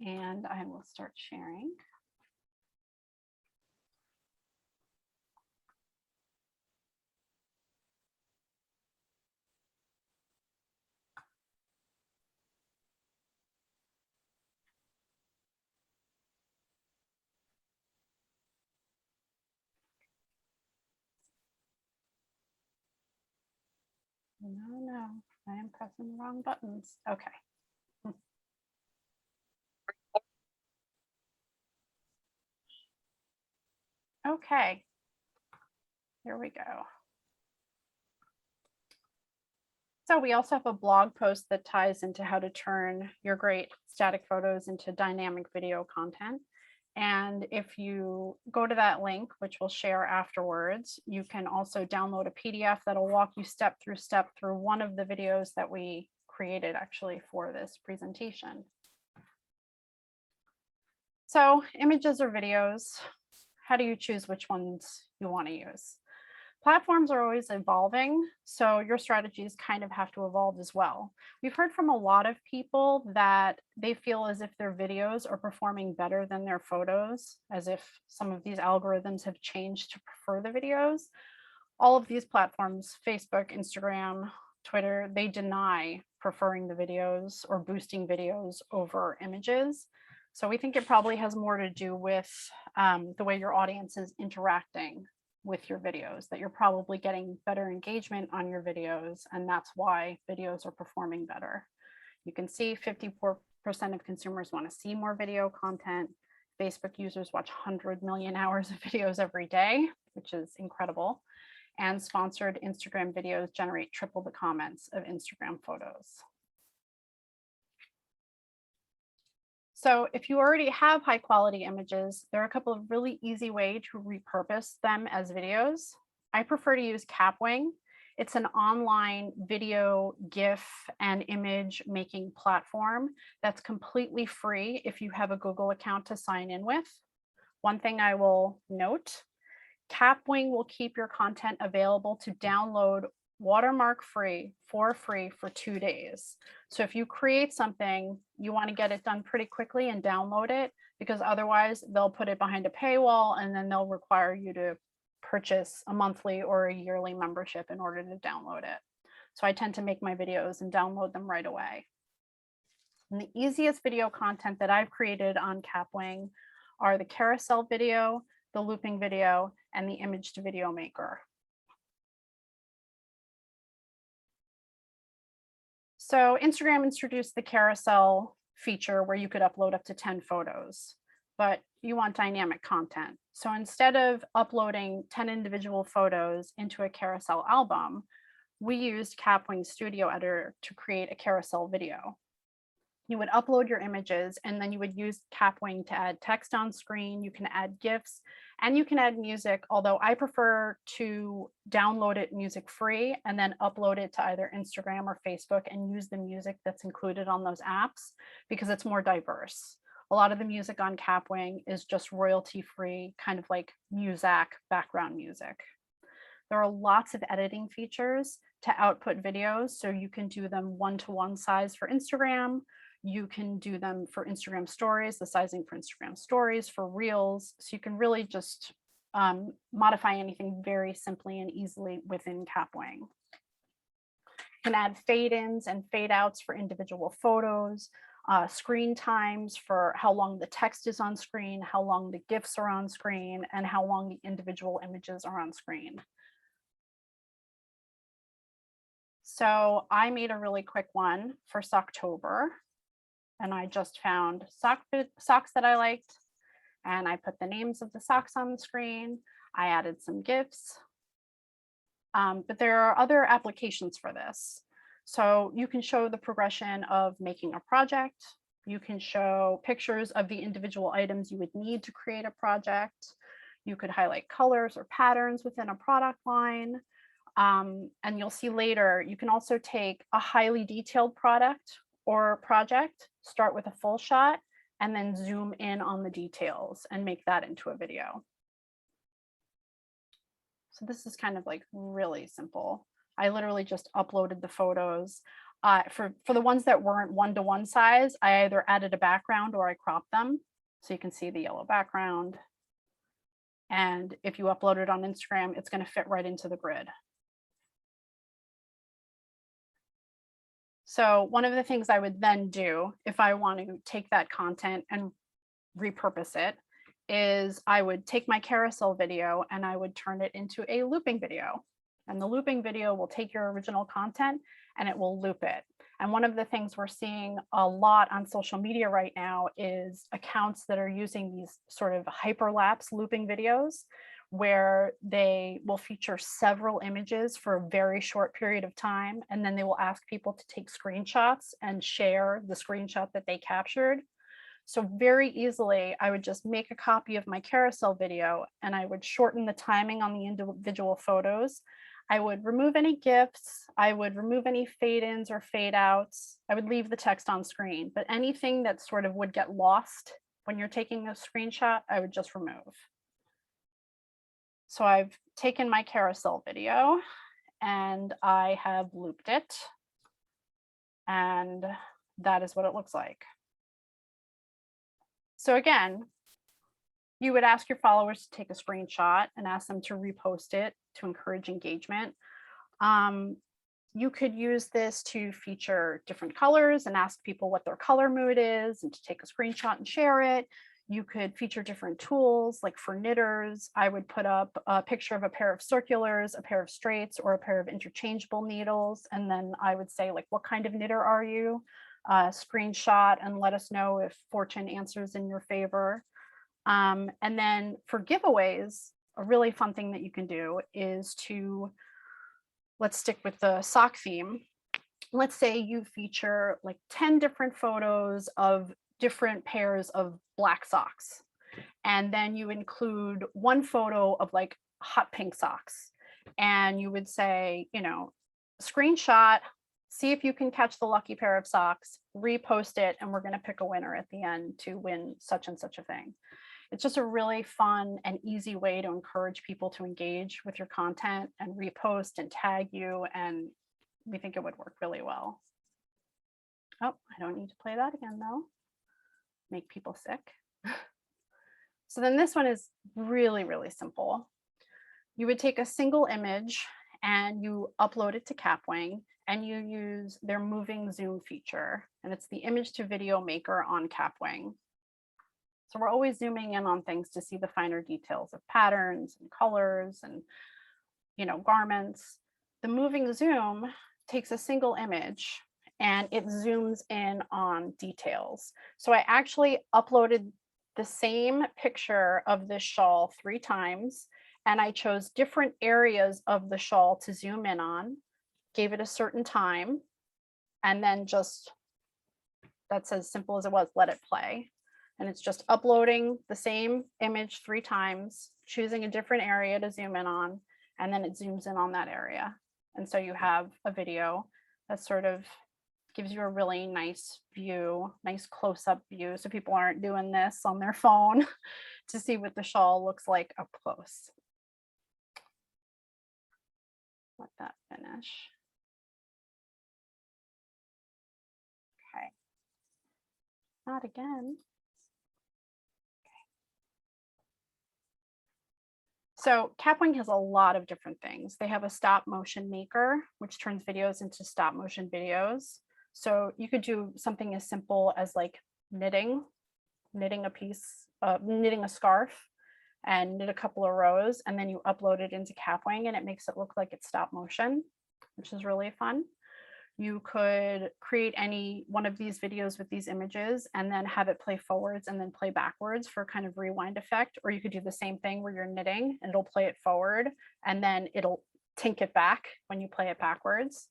And I will start sharing. No, I am pressing the wrong buttons. Okay. Okay, here we go. So we also have a blog post that ties into how to turn your great static photos into dynamic video content. And if you go to that link, which we'll share afterwards, you can also download a PDF that'll walk you step through one of the videos that we created actually for this presentation. So images or videos, how do you choose which ones you want to use? Platforms are always evolving, so your strategies kind of have to evolve as well. We've heard from a lot of people that they feel as if their videos are performing better than their photos, as if some of these algorithms have changed to prefer the videos. All of these platforms, Facebook, Instagram, Twitter, they deny preferring the videos or boosting videos over images. So we think it probably has more to do with the way your audience is interacting with your videos, that you're probably getting better engagement on your videos, and that's why videos are performing better. You can see 54% of consumers want to see more video content. Facebook users watch 100 million hours of videos every day, which is incredible. And sponsored Instagram videos generate triple the comments of Instagram photos. So if you already have high quality images, there are a couple of really easy ways to repurpose them as videos. I prefer to use Capwing. It's an online video, GIF, and image making platform that's completely free if you have a Google account to sign in with. One thing I will note, Capwing will keep your content available to download Watermark free for 2 days. So if you create something, you want to get it done pretty quickly and download it, because otherwise they'll put it behind a paywall and then they'll require you to purchase a monthly or a yearly membership in order to download it. So I tend to make my videos and download them right away. And the easiest video content that I've created on Capwing are the carousel video, the looping video, and the image to video maker. So Instagram introduced the carousel feature where you could upload up to 10 photos, but you want dynamic content. So instead of uploading 10 individual photos into a carousel album, we used Capwing Studio Editor to create a carousel video. You would upload your images and then you would use Capwing to add text on screen. You can add GIFs and you can add music, although I prefer to download it music free and then upload it to either Instagram or Facebook and use the music that's included on those apps because it's more diverse. A lot of the music on Capwing is just royalty free, kind of like Muzak background music. There are lots of editing features to output videos, so you can do them one-to-one size for Instagram. You can do them for Instagram stories, the sizing for Instagram stories, for reels. So you can really just modify anything very simply and easily within Capwing. You can add fade-ins and fade-outs for individual photos, screen times for how long the text is on screen, how long the GIFs are on screen, and how long the individual images are on screen. So I made a really quick one for Socktober. And I just found socks that I liked, and I put the names of the socks on the screen. I added some GIFs, but there are other applications for this. So you can show the progression of making a project. You can show pictures of the individual items you would need to create a project. You could highlight colors or patterns within a product line. And you'll see later, you can also take a highly detailed product or project, start with a full shot, and then zoom in on the details and make that into a video. So this is kind of like really simple. I literally just uploaded the photos. For the ones that weren't 1-to-1 size, I either added a background or I cropped them. So you can see the yellow background. And if you upload it on Instagram, it's going to fit right into the grid. So one of the things I would then do if I want to take that content and repurpose it is I would take my carousel video and I would turn it into a looping video. And the looping video will take your original content and it will loop it. And one of the things we're seeing a lot on social media right now is accounts that are using these sort of hyperlapse looping videos where they will feature several images for a very short period of time. And then they will ask people to take screenshots and share the screenshot that they captured. So very easily, I would just make a copy of my carousel video and I would shorten the timing on the individual photos. I would remove any GIFs. I would remove any fade ins or fade outs. I would leave the text on screen, but anything that sort of would get lost when you're taking a screenshot, I would just remove. So I've taken my carousel video and I have looped it. And that is what it looks like. So again, you would ask your followers to take a screenshot and ask them to repost it to encourage engagement. You could use this to feature different colors and ask people what their color mood is and to take a screenshot and share it. You could feature different tools, like for knitters, I would put up a picture of a pair of circulars, a pair of straights, or a pair of interchangeable needles. And then I would say, like, what kind of knitter are you? Screenshot and let us know if fortune answers in your favor. And then for giveaways, a really fun thing that you can do is to, let's stick with the sock theme. Let's say you feature like 10 different photos of different pairs of black socks. And then you include one photo of like hot pink socks. And you would say, you know, screenshot, see if you can catch the lucky pair of socks, repost it, and we're going to pick a winner at the end to win such and such a thing. It's just a really fun and easy way to encourage people to engage with your content and repost and tag you. And we think it would work really well. Oh, I don't need to play that again though. Make people sick. So then this one is really, really simple. You would take a single image and you upload it to Capwing and you use their moving zoom feature. And it's the image to video maker on Capwing. So we're always zooming in on things to see the finer details of patterns and colors and, you know, garments. The moving zoom takes a single image and it zooms in on details. So I actually uploaded the same picture of this shawl 3 times, and I chose different areas of the shawl to zoom in on, gave it a certain time, and then just, that's as simple as it was, let it play. And it's just uploading the same image 3 times, choosing a different area to zoom in on, and then it zooms in on that area. And so you have a video that sort of gives you a really nice view, nice close-up view, so people aren't doing this on their phone to see what the shawl looks like up close. Let that finish. Okay. Not again. So Capwing has a lot of different things. They have a stop motion maker, which turns videos into stop motion videos. So you could do something as simple as like knitting a piece, knitting a scarf and knit a couple of rows, and then you upload it into Capwing and it makes it look like it's stop motion, which is really fun. You could create any one of these videos with these images and then have it play forwards and then play backwards for kind of rewind effect. Or you could do the same thing where you're knitting and it'll play it forward and then it'll tink it back when you play it backwards.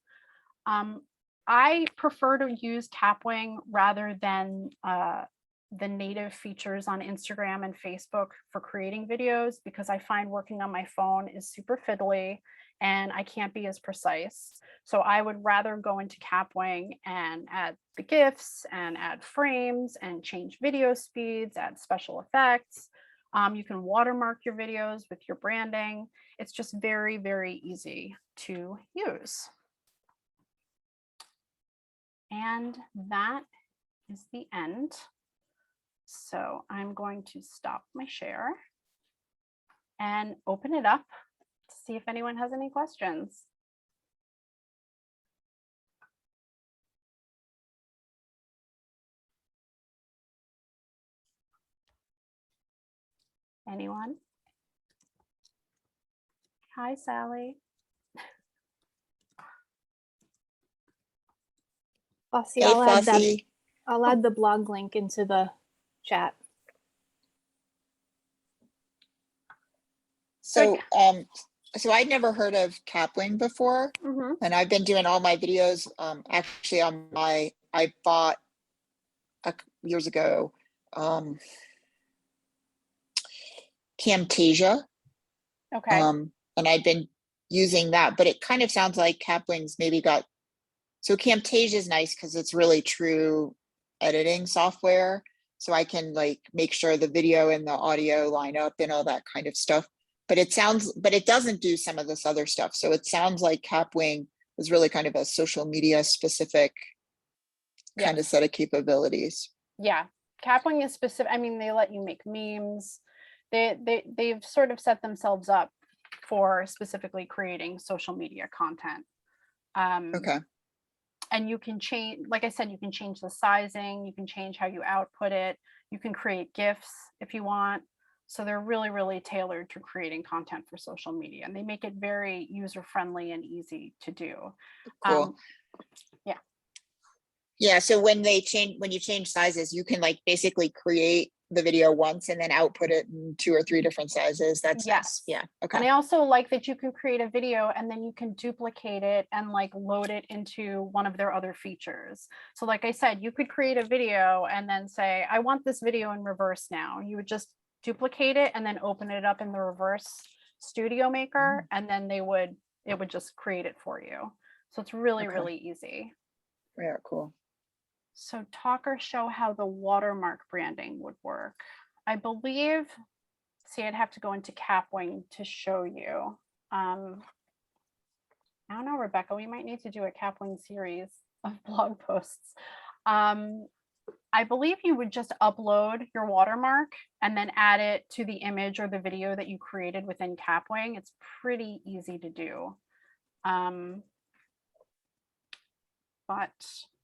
I prefer to use Capwing rather than the native features on Instagram and Facebook for creating videos, because I find working on my phone is super fiddly and I can't be as precise. So I would rather go into Capwing and add the GIFs and add frames and change video speeds, add special effects. You can watermark your videos with your branding. It's just very, very easy to use. And that is the end. So I'm going to stop my share and open it up to see if anyone has any questions. Anyone? Hi, Sally. Flossie, Hey, Flossie. I'll add the blog link into the chat. So I'd never heard of Capwing before, and I've been doing all my videos. Actually, I bought years ago Camtasia. Okay. And I've been using that, but it kind of sounds like Capwing's maybe got. So Camtasia is nice because it's really true editing software. So I can like make sure the video and the audio line up and all that kind of stuff. But it doesn't do some of this other stuff. So it sounds like Capwing is really kind of a social media specific kind of set of capabilities. Yeah, Capwing is specific. I mean, they let you make memes. They've sort of set themselves up for specifically creating social media content. Okay. And you can change, like I said, you can change the sizing, you can change how you output it, you can create GIFs if you want. So they're really, really tailored to creating content for social media, and they make it very user-friendly and easy to do. Cool. Yeah. Yeah, so when you change sizes, you can like basically create the video once and then output it in 2 or 3 different sizes. That's yes. Nice. Yeah. Okay. And I also like that you can create a video and then you can duplicate it and like load it into one of their other features. So like I said, you could create a video and then say, I want this video in reverse now. You would just duplicate it and then open it up in the reverse studio maker, and then it would just create it for you. So it's really, really easy. Yeah, cool. So talk or show how the watermark branding would work. I believe, see, I'd have to go into Capwing to show you. I don't know, Rebecca, we might need to do a Capwing series of blog posts. I believe you would just upload your watermark and then add it to the image or the video that you created within Capwing. It's pretty easy to do. But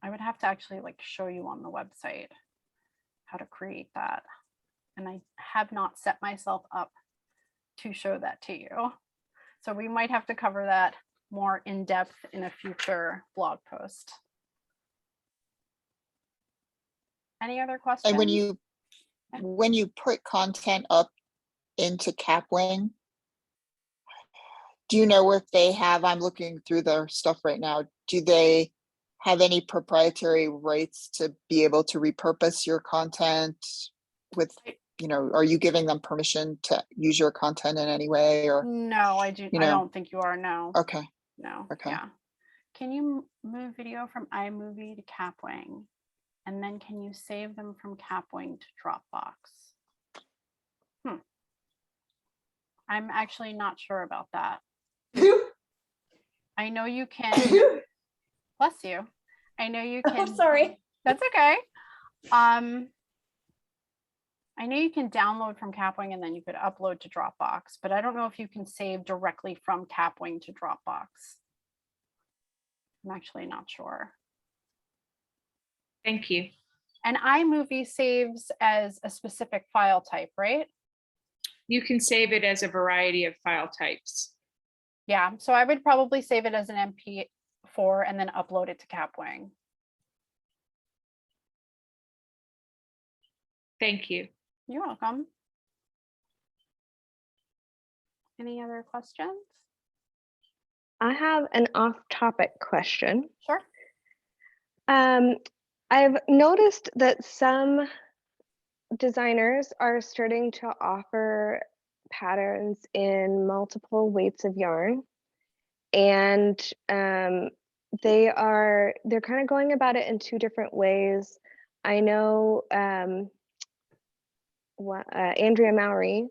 I would have to actually like show you on the website how to create that. And I have not set myself up to show that to you. So we might have to cover that more in depth in a future blog post. Any other questions? And when you put content up into Capwing, do you know if they have, I'm looking through their stuff right now, do they have any proprietary rights to be able to repurpose your content with, are you giving them permission to use your content in any way? Or no, I don't think you are. No. Okay. No. Okay. Yeah. Can you move video from iMovie to Capwing? And then can you save them from Capwing to Dropbox? I'm actually not sure about that. I know you can. Bless you. I know you can. I'm sorry. That's okay. I know you can download from Capwing and then you could upload to Dropbox, but I don't know if you can save directly from Capwing to Dropbox. I'm actually not sure. Thank you. And iMovie saves as a specific file type, right? You can save it as a variety of file types. Yeah, so I would probably save it as an MP4 and then upload it to Capwing. Thank you. You're welcome. Any other questions? I have an off-topic question. Sure. I've noticed that some designers are starting to offer patterns in multiple weights of yarn, and they're kind of going about it in 2 different ways. I know Andrea Mowry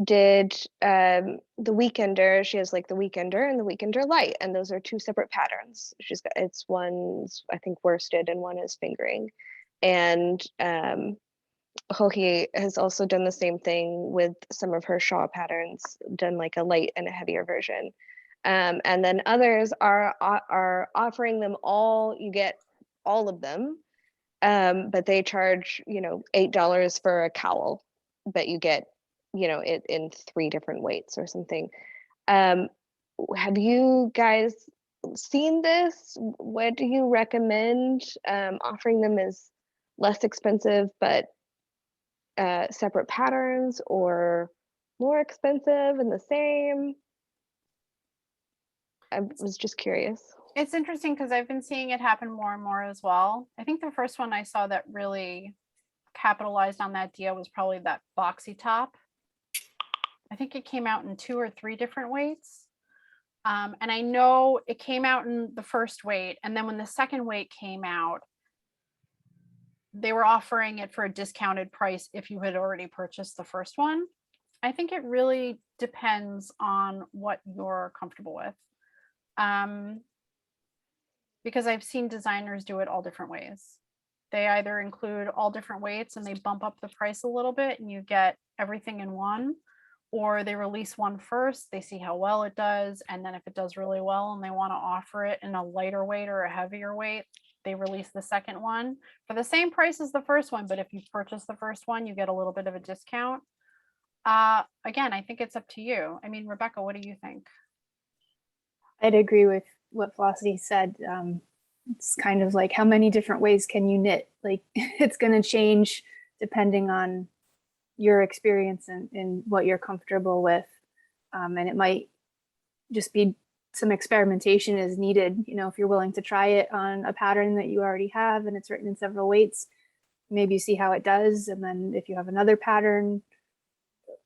did the Weekender. She has like the Weekender and the Weekender Light, and those are two separate patterns. She's got, it's one's I think worsted and one is fingering. And Hoki has also done the same thing with some of her shawl patterns, done like a light and a heavier version. And then others are offering them all. You get all of them, but they charge, you know, $8 for a cowl, but you get, you know, it in 3 different weights or something. Have you guys seen this? What do you recommend? Offering them as less expensive but separate patterns, or more expensive and the same? I was just curious. It's interesting because I've been seeing it happen more and more as well. I think the first one I saw that really capitalized on that deal was probably that boxy top. I think it came out in 2 or 3 different weights. And I know it came out in the first weight, and then when the second weight came out, they were offering it for a discounted price if you had already purchased the first one. I think it really depends on what you're comfortable with. Because I've seen designers do it all different ways. They either include all different weights and they bump up the price a little bit and you get everything in one, or they release one first, they see how well it does, and then if it does really well and they want to offer it in a lighter weight or a heavier weight, they release the second one for the same price as the first one, but if you purchase the first one, you get a little bit of a discount. Again, I think it's up to you. I mean, Rebecca, what do you think? I'd agree with what Flossie said. It's kind of like, how many different ways can you knit? Like, it's going to change depending on your experience and what you're comfortable with. And it might just be some experimentation is needed. You know, if you're willing to try it on a pattern that you already have and it's written in several weights, maybe you see how it does. And then if you have another pattern,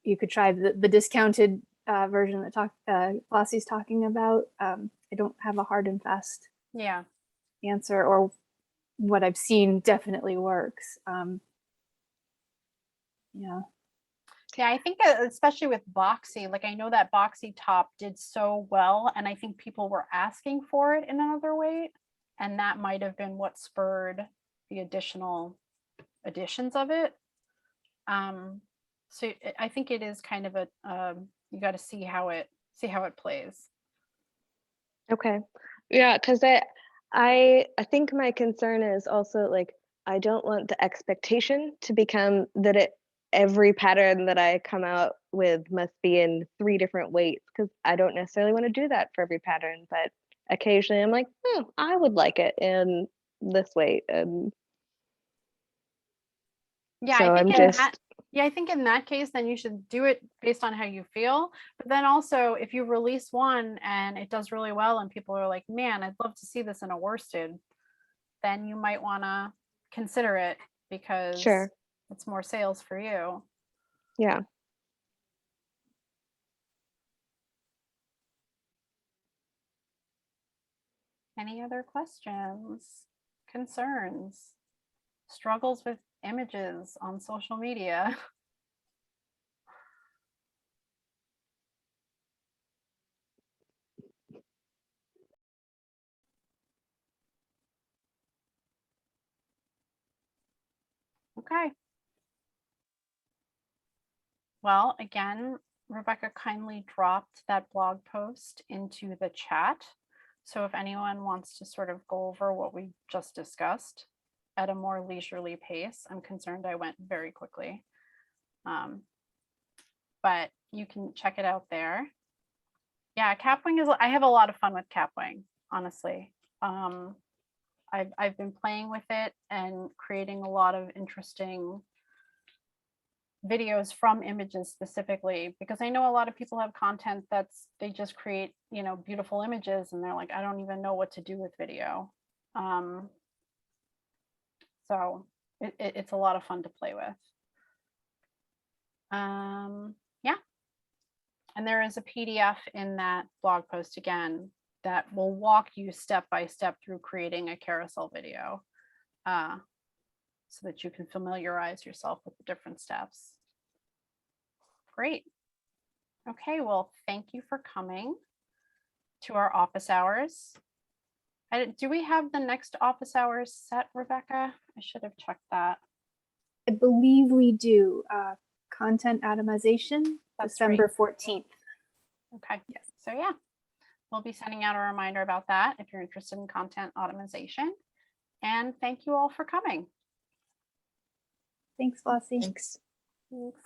you could try the discounted version that Flossie's talking about. I don't have a hard and fast answer, or what I've seen definitely works. Yeah, I think especially with boxy, like I know that boxy top did so well, and I think people were asking for it in another weight, and that might have been what spurred the additional editions of it. So I think it is kind of a you got to see how it plays. Okay, yeah, because I think my concern is also like, I don't want the expectation to become that every pattern that I come out with must be in 3 different weights, because I don't necessarily want to do that for every pattern, but occasionally I'm like, I would like it in this weight. And yeah, so I think in that case, then you should do it based on how you feel. But then also, if you release one and it does really well and people are like, man, I'd love to see this in a worsted, then you might want to consider it, because it's more sales for you. Yeah. Any other questions, concerns, struggles with images on social media? Okay. Well, again, Rebecca kindly dropped that blog post into the chat. So if anyone wants to sort of go over what we just discussed at a more leisurely pace, I'm concerned I went very quickly. But you can check it out there. Yeah, Capwing is, I have a lot of fun with Capwing, honestly. I've been playing with it and creating a lot of interesting videos from images specifically, because I know a lot of people have content they just create, you know, beautiful images and they're like, I don't even know what to do with video. So it's a lot of fun to play with. Yeah. And there is a PDF in that blog post again that will walk you step by step through creating a carousel video, so that you can familiarize yourself with the different steps. Great. Okay, well, thank you for coming to our office hours. Do we have the next office hours set, Rebecca? I should have checked that. I believe we do. Content atomization, That's December right. 14th. Okay. Yes. So yeah, we'll be sending out a reminder about that if you're interested in content automation. And thank you all for coming. Thanks, Flossie. Thanks. Thanks.